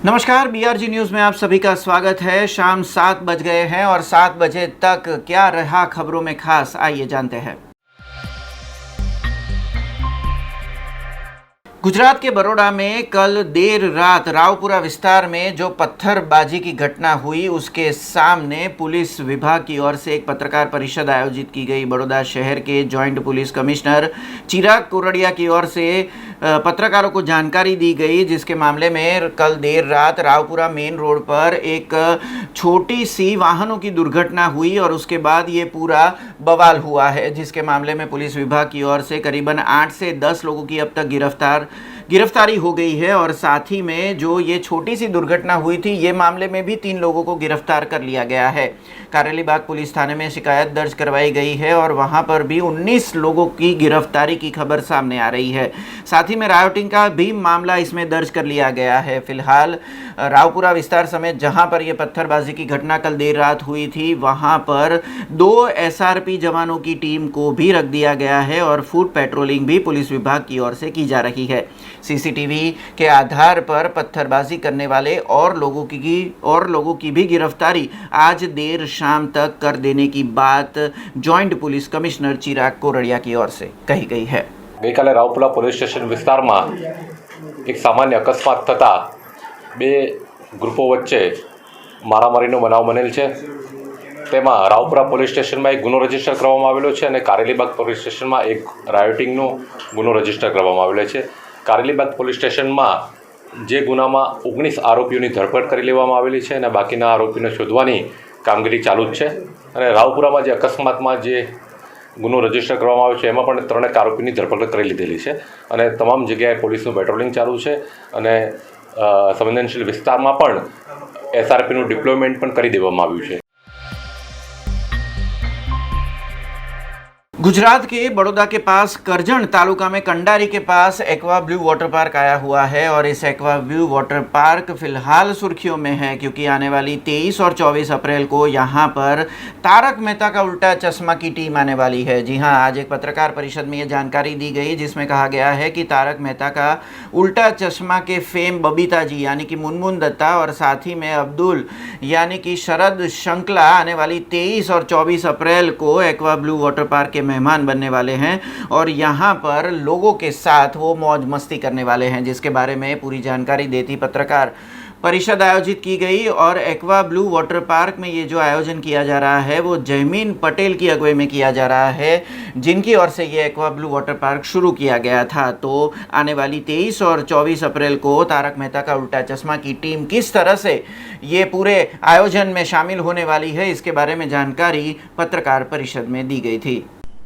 नमस्कार, BRG news में आप सभी का स्वागत है। शाम 7 बज गए हैं और 7 बजे तक क्या रहा खबरों में खास, आइए जानते हैं। गुजरात के बड़ौदा में कल देर रात रावपुरा विस्तार में जो पत्थरबाजी की घटना हुई उसके सामने पुलिस विभाग की ओर से एक पत्रकार परिषद आयोजित की गई। बड़ौदा शहर के जॉइंट पुलिस कमिश्नर चिराग कोरड़िया की ओर से पत्रकारों को जानकारी दी गई, जिसके मामले में कल देर रात रावपुरा मेन रोड पर एक छोटी सी वाहनों की दुर्घटना हुई और उसके बाद ये पूरा बवाल हुआ है, जिसके मामले में पुलिस विभाग की ओर से करीबन 8 से 10 लोगों की अब तक गिरफ्तारी हो गई है। और साथ ही में जो ये छोटी सी दुर्घटना हुई थी, ये मामले में भी 3 लोगों को गिरफ्तार कर लिया गया है। कारेलीबाग पुलिस थाने में शिकायत दर्ज करवाई गई है और वहां पर भी 19 लोगों की गिरफ्तारी की खबर सामने आ रही है। साथ ही में रायोटिंग का भी मामला इसमें दर्ज कर लिया गया है। फिलहाल रावपुरा विस्तार समेत जहां पर यह पत्थरबाजी की घटना कल देर रात हुई थी, वहां पर 2 एसआरपी जवानों की टीम को भी रख दिया गया है और फुट पेट्रोलिंग भी पुलिस विभाग की ओर से की जा रही है। सीसीटीवी के आधार पर पत्थरबाजी करने वाले और लोगों की भी गिरफ्तारी आज देर शाम तक कर देने की बात जॉइंट पुलिस कमिश्नर चिराग कोरड़िया की ओर से कही गई है। गईकाले रावपुरा पोलीस स्टेशन विस्तार में एक सामान्य अकस्मात थता 2 ग्रुपो वच्चे मारामारीनो बनाव बनेल छे। तेमां रावपुरा पोलीस स्टेशन में एक गुनो रजिस्टर करवामां आवेलो छे अने कारेलीबाग पोलीस स्टेशन में एक रायोटिंगनो गुनो रजिस्टर करवामां आवेलो छे। कारेलीबाग पोलीस स्टेशन में जे गुना में 19 आरोपीओनी धरपकड़ करी लेवामां आवेली छे अने बाकीना आरोपीने शोधवानी कामगीरी चालू ज छे। अने रावपुरा में जे अकस्मात में जे गुनो रजिस्टर करवामां आव्यो छे एमां पण 3 आरोपीनी धरपकड़ करी लीधेली छे अने तमाम जग्याए पोलीसनुं पेट्रोलिंग चालू छे अने संवेदनशील विस्तार में पण एसआरपीनुं डिप्लॉयमेंट पण करी देवामां आव्युं छे। गुजरात के बड़ौदा के पास करजण तालुका में कंडारी के पास एक्वा ब्लू वाटर पार्क आया हुआ है और इस एक्वा ब्लू वाटर पार्क फिलहाल सुर्खियों में है, क्योंकि आने वाली 23 और 24 अप्रैल को यहाँ पर तारक मेहता का उल्टा चश्मा की टीम आने वाली है। जी हाँ, आज एक पत्रकार परिषद में ये जानकारी दी गई, जिसमें कहा गया है कि तारक मेहता का उल्टा चश्मा के फेम बबीता जी यानी कि मुनमुन दत्ता और साथ ही में अब्दुल यानी कि शरद शंकला आने वाली 23 और 24 अप्रैल को एक्वा ब्लू वाटर पार्क के मेहमान बनने वाले हैं और यहाँ पर लोगों के साथ वो मौज मस्ती करने वाले हैं, जिसके बारे में पूरी जानकारी देती पत्रकार परिषद आयोजित की गई। और एक्वा ब्लू वाटर पार्क में ये जो आयोजन किया जा रहा है वो जयमीन पटेल की अगुवाई में किया जा रहा है, जिनकी ओर से ये एक्वा ब्लू वाटर पार्क शुरू किया गया था। तो आने वाली 23 और 24 अप्रैल को तारक मेहता का उल्टा चश्मा की टीम किस तरह से ये पूरे आयोजन में शामिल होने वाली है, इसके बारे में जानकारी पत्रकार परिषद में दी गई थी।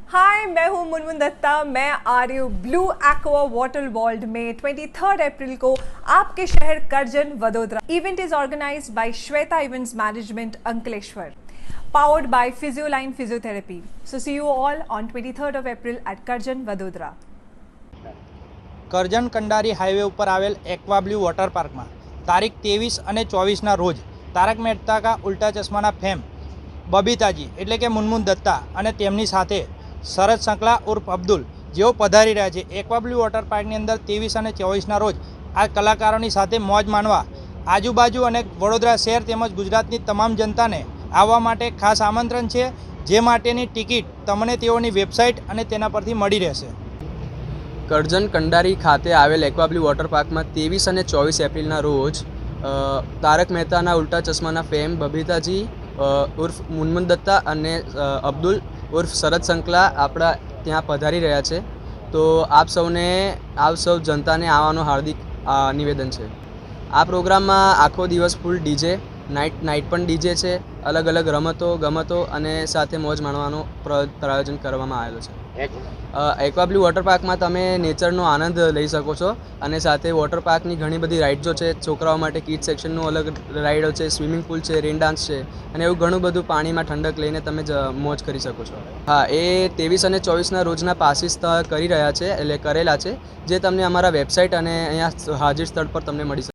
हाय, मैं हूं मुनमुन दत्ता। मैं आ रही हूँ ब्लू एक्वा वाटर वर्ल्ड में 23 अप्रैल को आपके शहर Karjan Vadodara. Event is organised by Shweta events management Ankleshwar, powered by Physioline Physiotherapy. So see you all on 23rd of April at Karjan Vadodara. Karjan Kandari highway ઉપર આવેલ एक्वा ब्लू वॉटर पार्क में तारीख 23 અને 24 रोज तारक मेहता का उल्टा चश्माना फेम बबीताजी एटले के मुनमुन दत्ता અને તેમની સાથે શરદ શંકલા ઉર્ફ અબ્દુલ જેઓ પધારી રહ્યા છે। एक्वा ब्लू वॉटर पार्कની અંદર 23 અને 24 રોજ આ કલાકારોની સાથે મોજ માણવા આજુબાજુ અને વડોદરા શહેર તેમજ ગુજરાતની તમામ જનતાને આવવા માટે ખાસ આમંત્રણ છે, જે માટેની ટિકિટ તમને તેઓની વેબસાઇટ અને તેના પરથી મળી રહેશે। કરજણ કંડારી ખાતે આવેલ एक्वा ब्लू वॉटर पार्कમાં 23 અને 24 એપ્રિલના રોજ તારક મહેતાના ઉલ્ટા ચશ્માના ફેમ બબીતાજી ઉર્ફ મુનમુન દત્તા અને અબ્દુલ ઉર્ફ શરદ શંકલા આપણા ત્યાં પધારી રહ્યા છે। તો આપ સૌ જનતાને આવવાનું હાર્દિક નિવેદન છે। આ પ્રોગ્રામમાં આખો દિવસ ફૂલ ડીજે નાઇટ પણ ડીજે છે, અલગ અલગ રમતો ગમતો અને સાથે મોજ માણવાનો આયોજન કરવામાં આવેલો છે। एक्वा ब्लू वॉटर पार्क में તમે नेचरનો आनंद લઈ શકો છો અને સાથે વોટર પાર્કની ઘણી બધી રાઇડ્સો છે। છોકરાઓ માટે કિડ સેક્શનનું અલગ રાઇડો છે, સ્વિમિંગ પૂલ છે, રેન ડાન્સ છે અને એવું ઘણું બધું પાણીમાં ઠંડક લઈને તમે મોજ કરી શકો છો। હા, એ 23 અને 24ના રોજના પાસીસ કરી રહ્યા છે, એટલે કરેલા છે, જે તમને અમારા વેબસાઇટ અને અહીંયા હાજર સ્થળ પર તમને મળી શકે।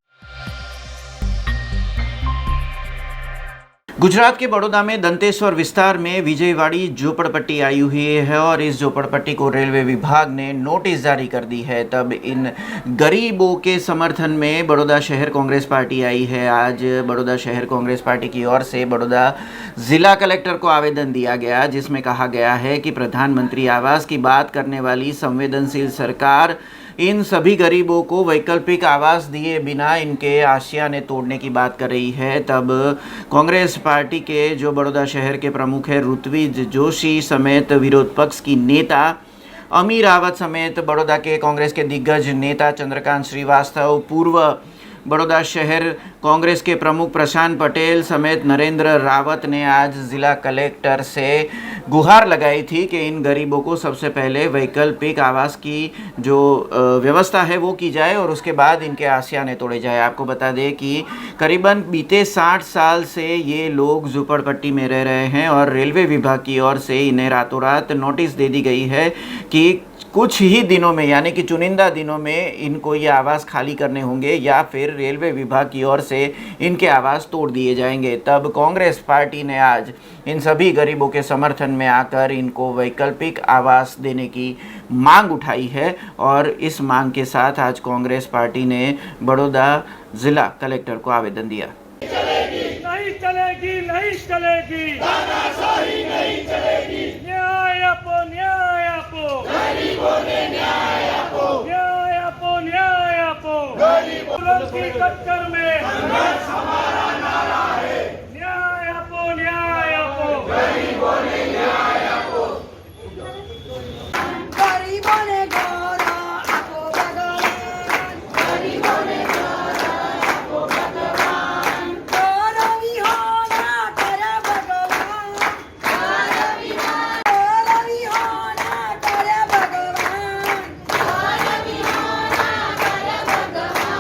गुजरात के बड़ौदा में दंतेश्वर विस्तार में विजयवाड़ी झोपड़पट्टी आई हुई है और इस झोपड़पट्टी को रेलवे विभाग ने नोटिस जारी कर दी है। तब इन गरीबों के समर्थन में बड़ौदा शहर कांग्रेस पार्टी आई है। आज बड़ौदा शहर कांग्रेस पार्टी की ओर से बड़ौदा जिला कलेक्टर को आवेदन दिया गया, जिसमें कहा गया है कि प्रधानमंत्री आवास की बात करने वाली संवेदनशील सरकार इन सभी गरीबों को वैकल्पिक आवास दिए बिना इनके आशियाने तोड़ने की बात कर रही है। तब कांग्रेस पार्टी के जो बड़ौदा शहर के प्रमुख है ऋत्विज जोशी समेत विरोध पक्ष की नेता अमी रावत समेत बड़ौदा के कांग्रेस के दिग्गज नेता चंद्रकांत श्रीवास्तव, पूर्व बड़ौदा शहर कांग्रेस के प्रमुख प्रशांत पटेल समेत नरेंद्र रावत ने आज जिला कलेक्टर से गुहार लगाई थी कि इन गरीबों को सबसे पहले वैकल्पिक आवास की जो व्यवस्था है वो की जाए और उसके बाद इनके आशियाने तोड़े जाए। आपको बता दें कि करीबन बीते 60 साल से ये लोग झोपड़पट्टी में रह रहे हैं और रेलवे विभाग की ओर से इन्हें रातों रात नोटिस दे दी गई है कि कुछ ही दिनों में यानी कि चुनिंदा दिनों में इनको ये आवास खाली करने होंगे या फिर रेलवे विभाग की ओर से इनके आवास तोड़ दिए जाएंगे। तब कांग्रेस पार्टी ने आज इन सभी गरीबों के समर्थन में आकर इनको वैकल्पिक आवास देने की मांग उठाई है और इस मांग के साथ आज कांग्रेस पार्टी ने बड़ौदा जिला कलेक्टर को आवेदन दिया। नहीं चलेगी, नहीं चलेगी, तानाशाही नहीं चलेगी। न्याय आपो, न्याय आपो, गरीबों ने न्याय आपो, न्याय आपो, न्याय आपो, गरीबों की टक्कर में संघर्ष हमारा नारा है। न्याय आपो, न्याय आपो, गरीबों ने न्याय आपो, गरीबों ने गौरा आपो भगवान, गरीबों ने गौरा आपो भगवान, गौरा विहोना करे भगवान, गौरा विहोना करे भगवान, गौरा विहोना करे भगवान।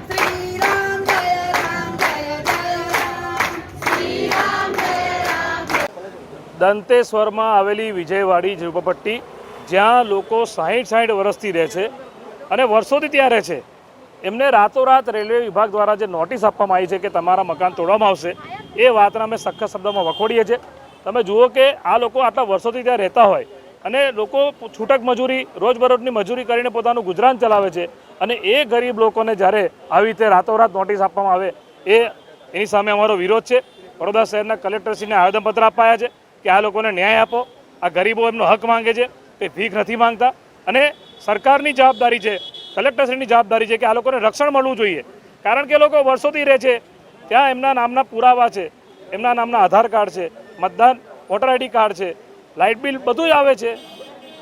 श्री राम जय राम जय जय राम, श्री राम जय राम। દંતેશ્વરમાં આવેલી વિજયવાડી ઝૂંપડપટ્ટી જ્યાં લોકો 60 વર્ષથી રહે છે અને વર્ષોથી ત્યાં રહે છે, એમને રાતોરાત રેલવે વિભાગ દ્વારા જે નોટિસ આપવામાં આવી છે કે તમારા મકાન તોડવામાં આવશે, એ વાતને અમે સખત શબ્દોમાં વખોડીએ છીએ। તમે જુઓ કે આ લોકો આટલા વર્ષોથી ત્યાં રહેતા હોય અને લોકો છૂટક મજૂરી રોજબરોજની મજૂરી કરીને પોતાનું ગુજરાન ચલાવે છે અને એ ગરીબ લોકોને જ્યારે આવી રીતે રાતોરાત નોટિસ આપવામાં આવે એની સામે અમારો વિરોધ છે। બરોડા શહેરના કલેક્ટરશ્રીને આવેદનપત્ર અપાયા છે કે આ લોકોને ન્યાય આપો, આ ગરીબો એમનો હક માંગે છે, તે ભીખ નથી માંગતા અને સરકારની જવાબદારી છે, કલેક્ટરશ્રીની જવાબદારી છે કે આ લોકોને રક્ષણ મળવું જોઈએ, કારણ કે લોકો વર્ષોથી રહે છે, ત્યાં એમના નામના પુરાવા છે, એમના નામના આધાર કાર્ડ છે, મતદાન વોટર આઈડી કાર્ડ છે, લાઇટ બિલ બધું જ આવે છે,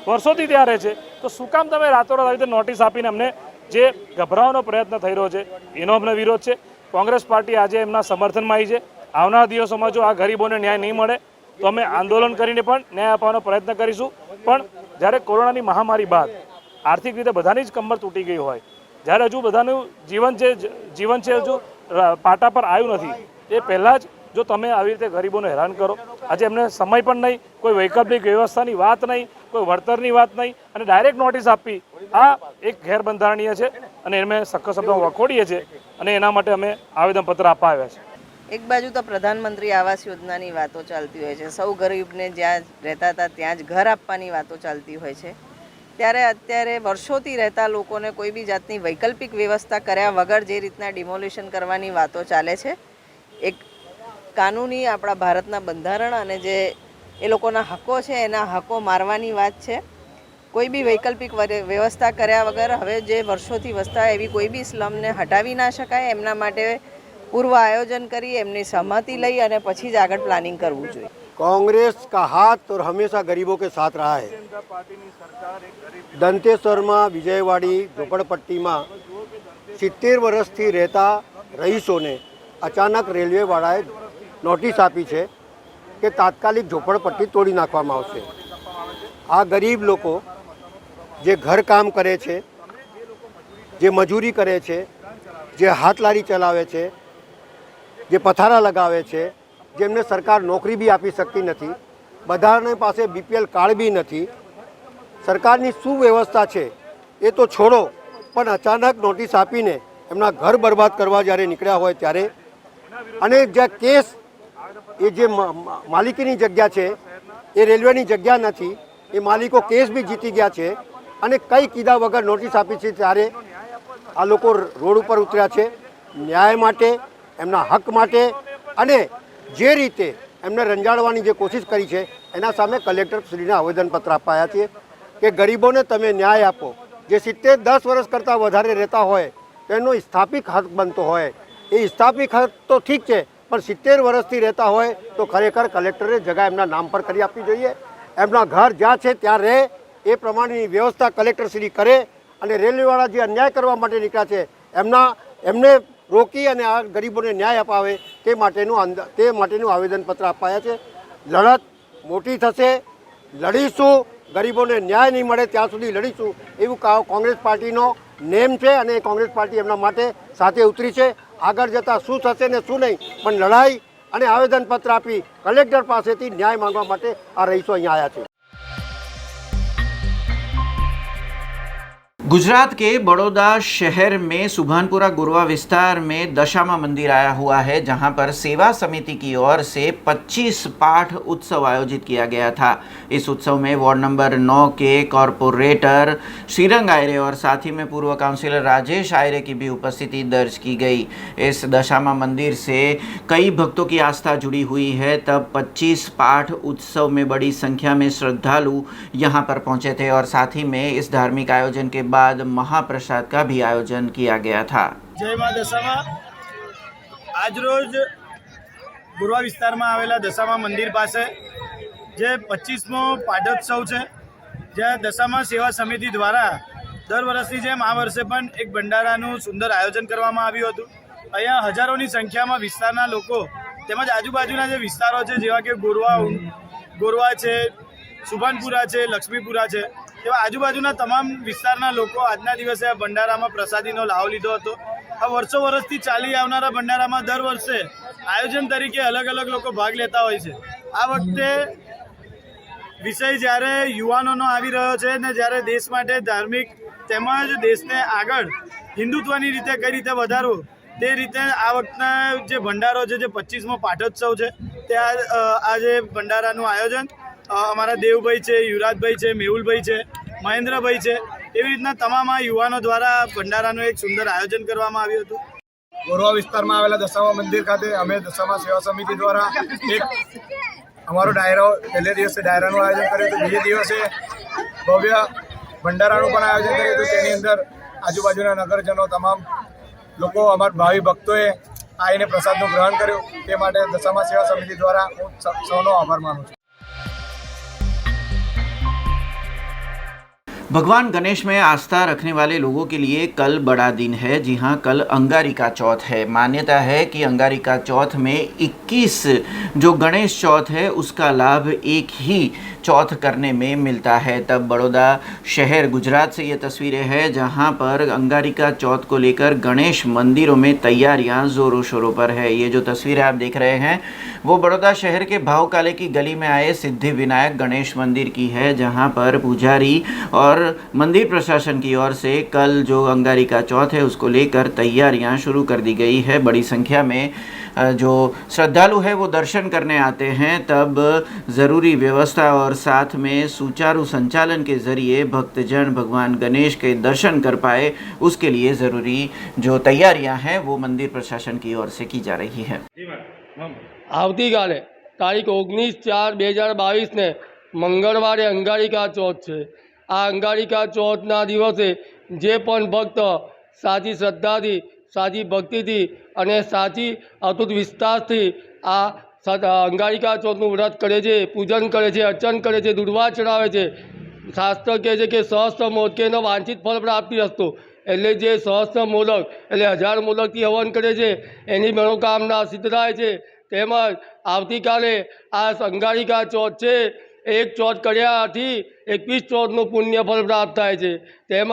વર્ષોથી ત્યાં રહે છે, તો શું કામ તમે રાતોરાત આવી રીતે નોટિસ આપીને અમને જે ગભરાવાનો પ્રયત્ન થઈ રહ્યો છે એનો અમને વિરોધ છે। કોંગ્રેસ પાર્ટી આજે એમના સમર્થનમાં આવી છે। આવનારા દિવસોમાં જો આ ગરીબોને ન્યાય નહીં મળે તો અમે આંદોલન કરીને પણ ન્યાય આપવાનો પ્રયત્ન કરીશું। પણ જ્યારે કોરોનાની મહામારી બાદ આર્થિક રીતે બધાની જ કમર તૂટી ગઈ હોય, જ્યારે હજુ બધાનું જીવન છે હજુ પાટા પર આવ્યું નથી, એ પહેલાં જ જો તમે આવી રીતે ગરીબોને હેરાન કરો, આજે એમને સમય પણ નહીં, કોઈ વૈકલ્પિક વ્યવસ્થાની વાત નહીં, કોઈ વળતરની વાત નહીં અને ડાયરેક્ટ નોટિસ આપવી, આ એક ગેરબંધારણીય છે અને અમે સખત શબ્દોમાં વખોડીએ છીએ અને એના માટે અમે આવેદનપત્ર આપવા આવ્યા છે। એક બાજુ તો પ્રધાનમંત્રી આવાસ યોજનાની વાતો ચાલતી હોય છે, સૌ ગરીબને જ્યાં રહેતા હતા ત્યાં જ ઘર આપવાની વાતો ચાલતી હોય છે, ત્યારે અત્યારે વર્ષોથી રહેતા લોકોને કોઈ બી જાતની વૈકલ્પિક વ્યવસ્થા કર્યા વગર જે રીતના ડિમોલિશન કરવાની વાતો ચાલે છે, એક કાનૂની આપણા ભારતના બંધારણ અને જે એ લોકોના હકો છે એના હકો મારવાની વાત છે। કોઈ બી વૈકલ્પિક વ્યવસ્થા કર્યા વગર હવે જે વર્ષોથી વસતા એવી કોઈ બી સ્લમને હટાવી ના શકાય, એમના માટે पूर्व आयोजन करी एमनी सहमति लई અને પછી જ આગળ પ્લાનિંગ કરવું જોઈએ। कांग्रेस का हाथ और हमेशा गरीबों के साथ रहा है। दंतेश्वर में विजयवाड़ी झोपड़पट्टी में 70 वर्षथी रहता रहीशों ने अचानक रेलवे वाळाए नोटिस आपी है कि तात्कालिक झोपड़पट्टी तोड़ी नाखवामां आवशे। आ गरीब लोग जे घर काम करे छे, जे मजूरी करे छे, जे हाथ लारी चलावे छे, जे पथारा लगावे छे, जेमने सरकार नौकरी भी आपी सकती नहीं, बधाने पासे बीपीएल कार्ड भी नहीं, सरकारनी सुव्यवस्था है ये तो छोड़ो, पण अचानक नोटिस आपीने एमना घर बर्बाद करवा ज्यारे निकळ्या होय त्यारे अने ज्या केस એ જે માલિકીની જગ્યા છે એ રેલવેની જગ્યા નથી. એ માલિકો કેસ બી જીતી ગયા છે અને કંઈ કીધા વગર નોટિસ આપી છે. ત્યારે આ લોકો રોડ ઉપર ઉતર્યા છે ન્યાય માટે, એમના હક માટે, અને જે રીતે એમને રંજાડવાની જે કોશિશ કરી છે એના સામે કલેક્ટરશ્રીને આવેદનપત્ર અપાયા છે કે ગરીબોને તમે ન્યાય આપો. જે 70-10 વર્ષ કરતાં વધારે રહેતા હોય એનો સ્થાપિત હક બનતો હોય, એ સ્થાપિત હક તો ઠીક છે, પણ 70 વર્ષથી રહેતા હોય તો ખરેખર કલેક્ટરે જગા એમના નામ પર કરી આપવી જોઈએ. એમના ઘર જ્યાં છે ત્યાં રહે એ પ્રમાણેની વ્યવસ્થા કલેક્ટરશ્રી કરે, અને રેલવેવાળા જે અન્યાય કરવા માટે નીકળ્યા છે એમને રોકી અને આ ગરીબોને ન્યાય અપાવે તે માટેનું આવેદનપત્ર અપાયા છે. લડત મોટી થશે, લડીશું, ગરીબોને ન્યાય નહીં મળે ત્યાં સુધી લડીશું, એવું કોંગ્રેસ પાર્ટીનો નેમ છે અને કોંગ્રેસ પાર્ટી એમના માટે સાથે ઉતરી છે. આગળ જતાં શું થશે ને શું નહીં, પણ લડાઈ અને આવેદનપત્ર આપી કલેક્ટર પાસેથી ન્યાય માંગવા માટે આ રહીશો અહીંયા આવ્યા છે. गुजरात के बड़ौदा शहर में सुभानपुरा गुरवा विस्तार में दशामा मंदिर आया हुआ है, जहां पर सेवा समिति की ओर से 25 पाठ उत्सव आयोजित किया गया था। इस उत्सव में वार्ड नंबर 9 के कॉरपोरेटर श्रीरंग आयरे और साथ ही में पूर्व काउंसिलर राजेश आयरे की भी उपस्थिति दर्ज की गई। इस दशामा मंदिर से कई भक्तों की आस्था जुड़ी हुई है। तब 25 पाठ उत्सव में बड़ी संख्या में श्रद्धालु यहाँ पर पहुँचे थे और साथ ही में इस धार्मिक आयोजन के बाद महाप्रसाद का भी आयोजन किया गया था। जय मां दशामा। आज रोज गुरवा विस्तार में आवेला दशामा मंदिर पासे जे 25मो पाठोत्सव है, ज्यां दशामा सेवा समिति द्वारा दर वर्षनी जेम आ वर्षे पण एक भंडारानुं सुंदर आयोजन करवामां आव्युं हतुं। अहींया हजारोनी संख्यामां विस्ताરના લોકો તેમજ આજુબાજુના જે વિસ્તારો છે જેવા કે ગોરવા છે, સુભાનપુરા છે, લક્ષ્મીપુરા છે, તેવા આજુબાજુના તમામ વિસ્તારના લોકો આજના દિવસે આ ભંડારામાં પ્રસાદીનો લાવો લીધો હતો। આ વર્ષો વર્ષથી ચાલી આવનારા ભંડારામાં દર વર્ષે આયોજન તરીકે અલગ અલગ લોકો ભાગ લેતા હોય છે। આ વખતે વિષય જ્યારે યુવાનોનો આવી રહ્યો છે ને જ્યારે દેશ માટે ધાર્મિક તેમજ દેશને આગળ હિન્દુત્વની રીતે કઈ રીતે વધારવું તે રીતે આ વખતના જે ભંડારો છે, જે 25મો પાઠોત્સવ છે, તે આજે ભંડારાનું આયોજન અમારા દેવભાઈ છે, યુવરાજભાઈ છે, મેહુલભાઈ છે, મહેન્દ્રભાઈ છે, એવી રીતના તમામ આ યુવાનો દ્વારા ભંડારાનું એક સુંદર આયોજન કરવામાં આવ્યું હતું। ગોરવા વિસ્તારમાં આવેલા દશામા મંદિર ખાતે અમે દશામા સેવા સમિતિ દ્વારા એક અમારો ડાયરો પહેલે દિવસે ડાયરાનું આયોજન કર્યું હતું, બીજે દિવસે ભવ્ય ભંડારાનું પણ આયોજન કર્યું હતું। તેની અંદર આજુબાજુના નગરજનો તમામ લોકો અમારા ભાવિ ભક્તોએ આવીને પ્રસાદનું ગ્રહણ કર્યું, તે માટે દશામા સેવા સમિતિ દ્વારા હું સૌનો આભાર માનું છું। भगवान गणेश में आस्था रखने वाले लोगों के लिए कल बड़ा दिन है। जी हाँ, कल अंगारिका चौथ है। मान्यता है कि अंगारिका चौथ में 21 जो गणेश चौथ है उसका लाभ एक ही चौथ करने में मिलता है। तब बड़ौदा शहर गुजरात से ये तस्वीरें हैं जहाँ पर अंगारिका चौथ को लेकर गणेश मंदिरों में तैयारियाँ ज़ोरों शोरों पर है। ये जो तस्वीरें आप देख रहे हैं वो बड़ौदा शहर के भावकाले की गली में आए सिद्धि विनायक गणेश मंदिर की है, जहाँ पर पुजारी और मंदिर प्रशासन की ओर से कल जो अंगारिका चौथ है उसको लेकर तैयारियां शुरू कर दी गई है। बड़ी संख्या में जो श्रद्धालु है वो दर्शन करने आते हैं। तब ज़रूरी व्यवस्था और साथ में सुचारू संचालन के ज़रिए भक्तजन भगवान गणेश के दर्शन कर पाए, उसके लिए ज़रूरी जो तैयारियां हैं वो मंदिर प्रशासन की ओर से की जा रही है। આવતીકાલે તારીખ 19/4/2022 ને મંગળવારે અંગારિકા ચોથ છે। આ અંગારિકા ચોથના દિવસે જે પણ ભક્ત સાચી શ્રદ્ધાથી, સાચી ભક્તિથી અને સાચી અતૂટ વિશ્વાસથી આ અંગારિકા ચોથનું વ્રત કરે છે, પૂજન કરે છે, અર્ચન કરે છે, દુર્વા ચડાવે છે, શાસ્ત્ર કહે છે કે સહસ્ત્ર મોદકેનો વાંછિત ફળ પ્રાપ્તિ અસ્તુ। એટલે જે સહસ્ત્ર મોદક એટલે 1000 મોદકથી હવન કરે છે એની મનોકામના સિદ્ધ થાય છે। તેમજ આવતીકાલે આ અંગારિકા ચોથ છે, એક ચોથ કર્યાથી 21 ચોથનું પુણ્ય ફળ પ્રાપ્ત થાય છે। તેમજ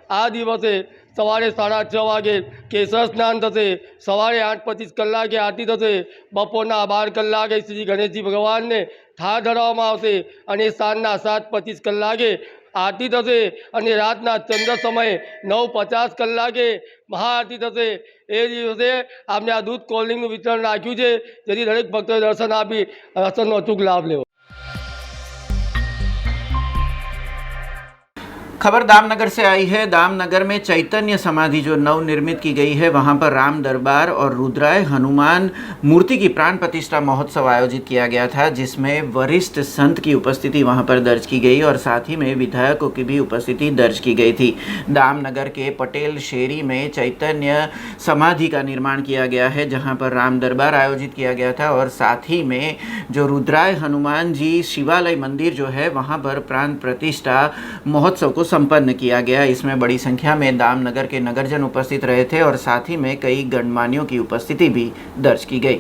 આ દિવસે સવારે 6:30 વાગે કેસર સ્નાન થશે, સવારે 8:25 કલાકે આરતી થશે, બપોરના 12 કલાકે શ્રી ગણેશજી ભગવાનને થાળ ધરાવવામાં આવશે અને સાંજના 7:25 કલાકે આરતી થશે અને રાતના ચંદ્ર સમયે 9:50 કલાકે મહાઆરતી થશે। એ દિવસે આપણે આ દૂધ કોલ્ડ્રિંકનું વિતરણ રાખ્યું છે, જેથી દરેક ભક્તોએ દર્શન આપી દર્શનનો અચૂક લાભ લેવો। खबर दामनगर से आई है। दामनगर में चैतन्य समाधि जो नवनिर्मित की गई है, वहां पर राम दरबार और रुद्राय हनुमान मूर्ति की प्राण प्रतिष्ठा महोत्सव आयोजित किया गया था, जिसमें वरिष्ठ संत की उपस्थिति वहां पर दर्ज की गई और साथ ही में विधायकों की भी उपस्थिति दर्ज की गई थी। दामनगर के पटेल शेरी में चैतन्य समाधि का निर्माण किया गया है, जहां पर राम दरबार आयोजित किया गया था और साथ ही में जो रुद्राय हनुमान जी शिवालय मंदिर जो है, वहां पर प्राण प्रतिष्ठा महोत्सव को संपन्न किया गया। इसमें बड़ी संख्या में दामनगर के नगरजन उपस्थित रहे थे और साथ ही में कई गणमान्यों की उपस्थिति भी दर्ज की गई।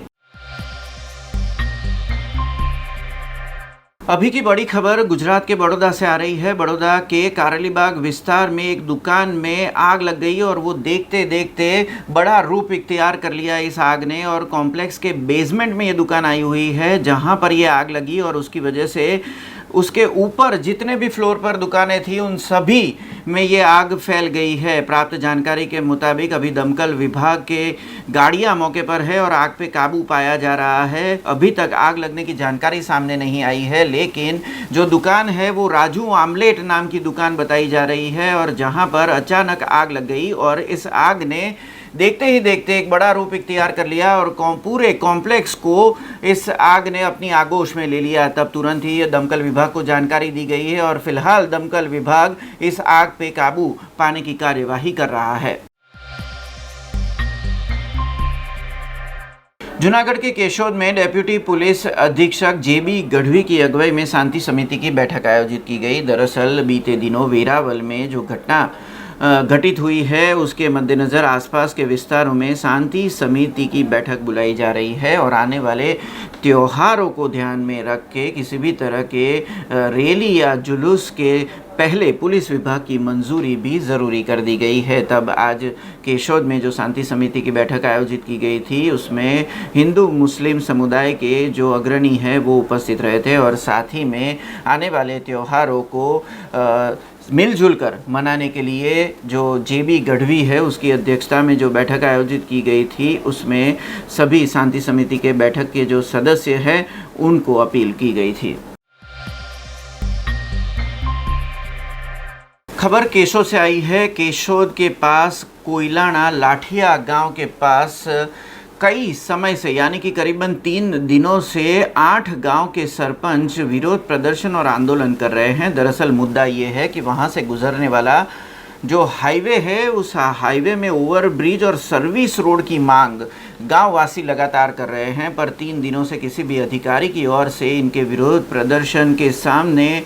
अभी की बड़ी खबर गुजरात के बड़ौदा से आ रही है। बड़ौदा के कारेलीबाग विस्तार में एक दुकान में आग लग गई और वो देखते देखते बड़ा रूप इख्तियार कर लिया इस आग ने, और कॉम्प्लेक्स के बेसमेंट में ये दुकान आई हुई है, जहां पर ये आग लगी और उसकी वजह से उसके ऊपर जितने भी फ्लोर पर दुकानें थी उन सभी में ये आग फैल गई है। प्राप्त जानकारी के मुताबिक अभी दमकल विभाग के गाड़ियां मौके पर है और आग पे काबू पाया जा रहा है। अभी तक आग लगने की जानकारी सामने नहीं आई है, लेकिन जो दुकान है वो राजू आमलेट नाम की दुकान बताई जा रही है, और जहां पर अचानक आग लग गई और इस आग ने देखते ही देखते एक बड़ा रूप इख्तियार कर लिया और पूरे कॉम्प्लेक्स को इस आग ने अपनी आगोश में ले लिया। तब तुरंत ही दमकल विभाग को जानकारी दी गई है और फिलहाल दमकल विभाग इस आग पे काबू पाने की कार्यवाही कर रहा है। जूनागढ़ के केशोद में डेप्यूटी पुलिस अधीक्षक जेबी गढ़वी की अगुवाई में शांति समिति की बैठक आयोजित की गई। दरअसल बीते दिनों वेरावल में जो घटना घटित हुई है, उसके मद्देनज़र आसपास के विस्तारों में शांति समिति की बैठक बुलाई जा रही है और आने वाले त्योहारों को ध्यान में रख के किसी भी तरह के रैली या जुलूस के पहले पुलिस विभाग की मंजूरी भी ज़रूरी कर दी गई है। तब आज केशोद में जो शांति समिति की बैठक आयोजित की गई थी, उसमें हिंदू मुस्लिम समुदाय के जो अग्रणी हैं वो उपस्थित रहे थे और साथ ही में आने वाले त्योहारों को मिलजुल कर मनाने के लिए जो जेबी गढ़वी है उसकी अध्यक्षता में जो बैठक आयोजित की गई थी, उसमें सभी शांति समिति के बैठक के जो सदस्य हैं उनको अपील की गई थी। खबर केशोद से आई है। केशोद के पास कोयलाना लाठिया गांव के पास कई समय से यानी कि करीबन 3 दिनों से 8 गांव के सरपंच विरोध प्रदर्शन और आंदोलन कर रहे हैं। दरअसल मुद्दा ये है कि वहां से गुजरने वाला जो हाईवे है, उस हाईवे में ओवरब्रिज और सर्विस रोड की मांग गांववासी लगातार कर रहे हैं, पर 3 दिनों से किसी भी अधिकारी की ओर से इनके विरोध प्रदर्शन के सामने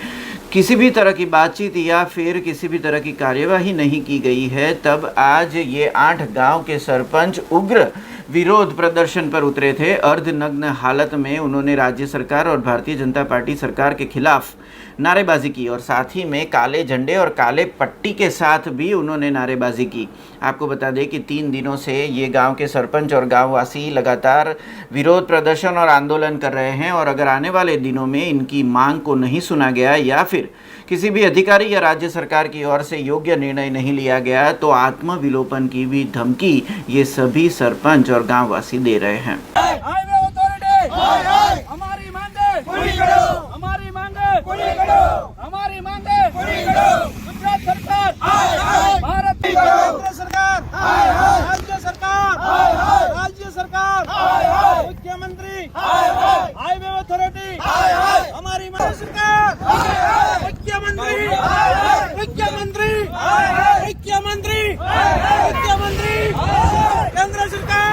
किसी भी तरह की बातचीत या फिर किसी भी तरह की कार्यवाही नहीं की गई है। तब आज ये 8 गांव के सरपंच उग्र विरोध प्रदर्शन पर उतरे थे। अर्धनग्न हालत में उन्होंने राज्य सरकार और भारतीय जनता पार्टी सरकार के खिलाफ नारेबाजी की और साथ ही में काले झंडे और काले पट्टी के साथ भी उन्होंने नारेबाजी की। आपको बता दें कि 3 दिनों से ये गांव के सरपंच और गांववासी लगातार विरोध प्रदर्शन और आंदोलन कर रहे हैं और अगर आने वाले दिनों में इनकी मांग को नहीं सुना गया या फिर किसी भी अधिकारी या राज्य सरकार की ओर से योग्य निर्णय नहीं लिया गया तो आत्मविलोपन की भी धमकी ये सभी सरपंच और गांववासी दे रहे हैं। हमारी मांगे पूरी करो, हमारी मांगे पूरी करो, हमारी मांगे पूरी करो। गुजरात सरकार भारत केंद्र सरकार, राज्य सरकार, राज्य सरकार, मुख्यमंत्री, हाईवे अथॉरिटी, हमारी मांगे सरकार, मुख्यमंत्री, मुख्यमंत्री, मुख्यमंत्री, मुख्यमंत्री, केंद्र सरकार।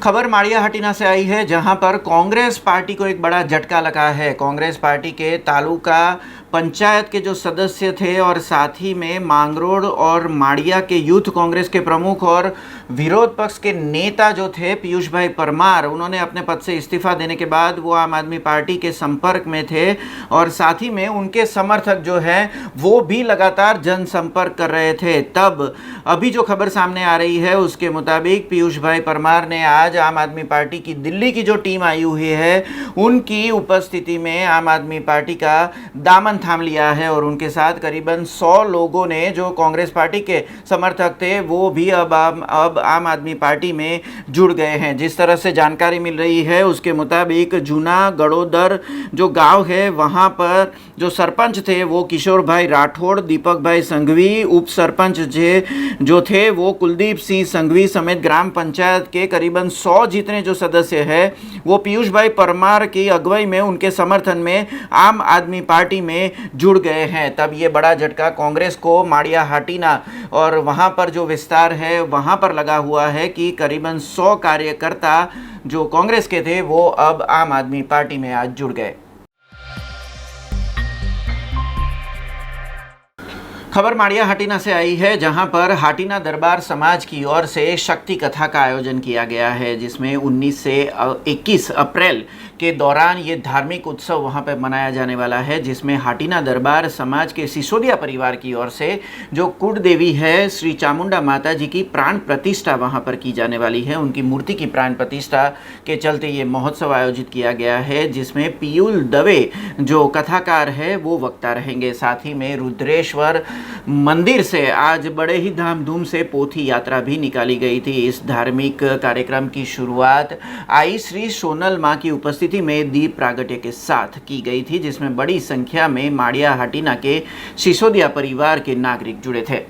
खबर माड़िया हटीना से आई है, जहां पर कांग्रेस पार्टी को एक बड़ा झटका लगा है। कांग्रेस पार्टी के तालुका पंचायत के जो सदस्य थे और साथ ही में मांगरोड और माड़िया के यूथ कांग्रेस के प्रमुख और विरोध पक्ष के नेता जो थे पीयूष भाई परमार, उन्होंने अपने पद से इस्तीफा देने के बाद वो आम आदमी पार्टी के संपर्क में थे और साथ ही में उनके समर्थक जो हैं वो भी लगातार जनसंपर्क कर रहे थे। तब अभी जो खबर सामने आ रही है उसके मुताबिक पीयूष भाई परमार ने आज आज आम आदमी पार्टी की दिल्ली की जो टीम आई हुई है उनकी उपस्थिति में आम आदमी पार्टी का दामन थाम लिया है और उनके साथ करीबन 100 लोगों ने, जो कांग्रेस पार्टी के समर्थक थे, वो भी अब आम आदमी पार्टी में जुड़ गए हैं। जिस तरह से जानकारी मिल रही है उसके मुताबिक जूना गड़ोदर जो गांव है वहां पर जो सरपंच थे वो किशोर भाई राठौड़, दीपक भाई संघवी, उप सरपंच जो थे वो कुलदीप सिंह संघवी समेत ग्राम पंचायत के करीबन 100 जितने जो सदस्य हैं वो पीयूष भाई परमार की अगुवाई में उनके समर्थन में आम आदमी पार्टी में जुड़ गए हैं। तब ये बड़ा झटका कांग्रेस को माड़िया हाटीना और वहाँ पर जो विस्तार है वहाँ पर लगा हुआ है कि करीबन 100 कार्यकर्ता जो कांग्रेस के थे वो अब आम आदमी पार्टी में आज जुड़ गए। खबर माड़िया हाटीना से आई है, जहां पर हाटीना दरबार समाज की ओर से शक्ति कथा का आयोजन किया गया है, जिसमें 19 से 21 अप्रैल के दौरान ये धार्मिक उत्सव वहां पर मनाया जाने वाला है, जिसमें हाटीना दरबार समाज के सिसोदिया परिवार की ओर से जो कुड देवी है श्री चामुंडा माता जी की प्राण प्रतिष्ठा वहां पर की जाने वाली है। उनकी मूर्ति की प्राण प्रतिष्ठा के चलते ये महोत्सव आयोजित किया गया है, जिसमें पीयूल दवे जो कथाकार है वो वक्ता रहेंगे। साथ ही में रुद्रेश्वर मंदिर से आज बड़े ही धामधूम से पोथी यात्रा भी निकाली गई थी। इस धार्मिक कार्यक्रम की शुरुआत आई श्री सोनल माँ की उपस्थिति में दीप प्रागट्य के साथ की गई थी, जिसमें बड़ी संख्या में माड़िया हाटीना के सिसोदिया परिवार के नागरिक जुड़े थे।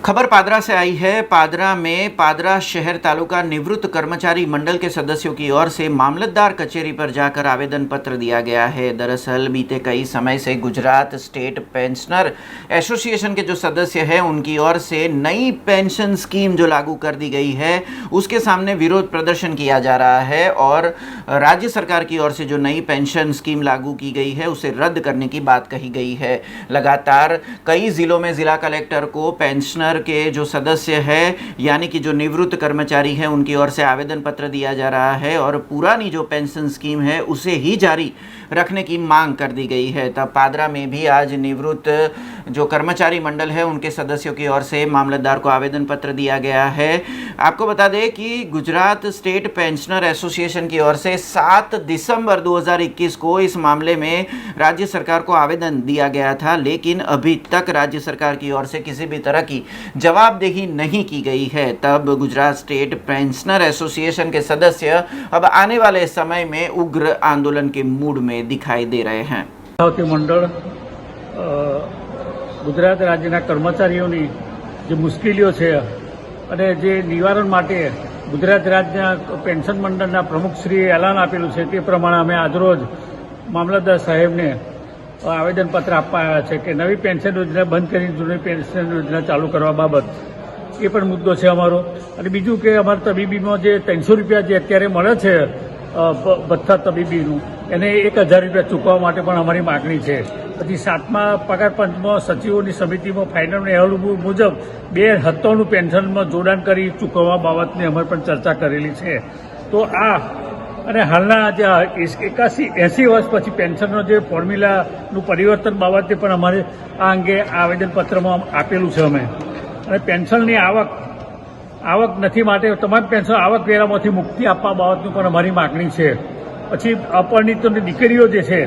खबर पादरा से आई है। पादरा में पादरा शहर तालुका निवृत्त कर्मचारी मंडल के सदस्यों की ओर से मामलतदार कचेरी पर जाकर आवेदन पत्र दिया गया है। दरअसल बीते कई समय से गुजरात स्टेट पेंशनर एसोसिएशन के जो सदस्य हैं उनकी ओर से नई पेंशन स्कीम जो लागू कर दी गई है उसके सामने विरोध प्रदर्शन किया जा रहा है और राज्य सरकार की ओर से जो नई पेंशन स्कीम लागू की गई है उसे रद्द करने की बात कही गई है। लगातार कई जिलों में जिला कलेक्टर को पेंशनर के जो सदस्य है यानी कि जो निवृत्त कर्मचारी हैं उनकी ओर से आवेदन पत्र दिया जा रहा है और पुरानी जो पेंशन स्कीम है उसे ही जारी रखने की मांग कर दी गई है। तब पादरा में भी आज निवृत्त जो कर्मचारी मंडल है उनके सदस्यों की ओर से मामलतदार को आवेदन पत्र दिया गया है। आपको बता दें कि गुजरात स्टेट पेंशनर एसोसिएशन की ओर से 7 दिसंबर 2021 को इस मामले में राज्य सरकार को आवेदन दिया गया था, लेकिन अभी तक राज्य सरकार की ओर से किसी भी तरह की जवाबदेही नहीं की गई है। तब गुजरात स्टेट पेंशनर एसोसिएशन के सदस्य अब आने वाले समय में उग्र आंदोलन के मूड में दिखाई दे रहे हैं। मंडल गुजरात राज्यના કર્મચારીઓની જે મુશ્કેલીઓ છે અને જે નિવારણ માટે ગુજરાત રાજ્યના પેન્શન મંડળના પ્રમુખશ્રીએ એલાન આપેલું છે તે પ્રમાણે અમે આજરોજ મામલતદાર સાહેબને આવેદનપત્ર આપવા આવ્યા છે કે નવી પેન્શન યોજના બંધ કરીને જૂની પેન્શન યોજના ચાલુ કરવા બાબત એ પણ મુદ્દો છે અમારો। અને બીજું કે અમારા તબીબીમાં જે 300 રૂપિયા જે અત્યારે મળે છે ભથ્થા તબીબીનું એને 1000 રૂપિયા ચૂકવવા માટે પણ અમારી માગણી છે। પછી 7મા પગાર પંચમાં સચિવોની સમિતિમાં ફાઇનલ અહેવાલ મુજબ 2 પેન્શનમાં જોડાણ કરી ચૂકવવા બાબતની અમારે પણ ચર્ચા કરેલી છે। તો આ અને હાલના જે 80 વર્ષ પછી પેન્શનનો જે ફોર્મ્યુલાનું પરિવર્તન બાબતે પણ અમારે આ અંગે આવેદનપત્રમાં આપેલું છે અમે। અને પેન્શનની આવક નથી માટે તમામ પેન્શન આવકવેરામાંથી મુક્તિ આપવા બાબતની પણ અમારી માગણી છે। પછી અપરિણીત દીકરીઓ જે છે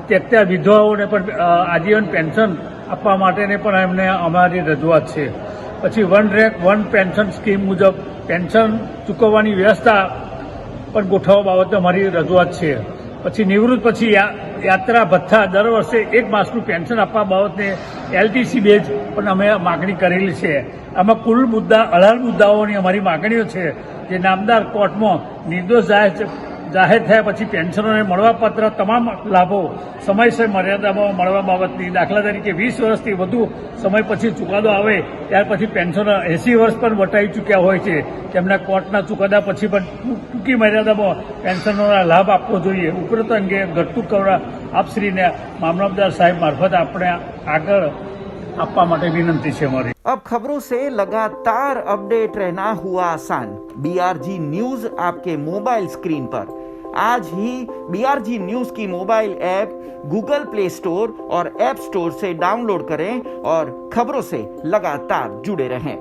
त्या વિધવાઓને પણ આજીવન પેન્શન આપવા માટેને પણ એમને અમારી રજૂઆત છે। પછી one rank one pension scheme મુજબ પેન્શન ચૂકવવાની વ્યવસ્થા પણ ગોઠવવા બાબતે અમારી રજૂઆત છે। પછી નિવૃત્ત પછી યાત્રા ભથ્થા દર વર્ષે 1 માસનું પેન્શન આપવા બાબતને LTC બેઝ પણ અમે માગણી કરેલી છે। આમાં કુલ મુદ્દા 18 મુદ્દાઓની અમારી માગણીઓ છે જે નામદાર કોર્ટમાં નિર્દોષ જાહેર જાહેર થયા પછી પેન્શનોને મળવાપાત્ર તમામ લાભો સમયસર મર્યાદામાં મળવા બાબતની દાખલા તરીકે 20 વર્ષથી વધુ સમય પછી ચુકાદો આવે ત્યાર પછી પેન્શનો 80 વર્ષ પણ વટાઈ ચૂક્યા હોય છે તેમના કોર્ટના ચુકાદા પછી પણ ટૂંકી મર્યાદામાં પેન્શનોના લાભ આપવો જોઈએ. ઉપરોક્ત અંગે ઘટતું કરવા આપશ્રીને મામલતદાર સાહેબ મારફત આપણે આગળ આપવા માટે વિનંતી છે અમારી. अब खबरों से लगातार अपडेट रहना हुआ आसान. BRG न्यूज आपके मोबाइल स्क्रीन पर आज ही BRG न्यूज की mobile app Google play store और ऐप स्टोर से डाउनलोड करें और खबरों से लगातार जुड़े रहें.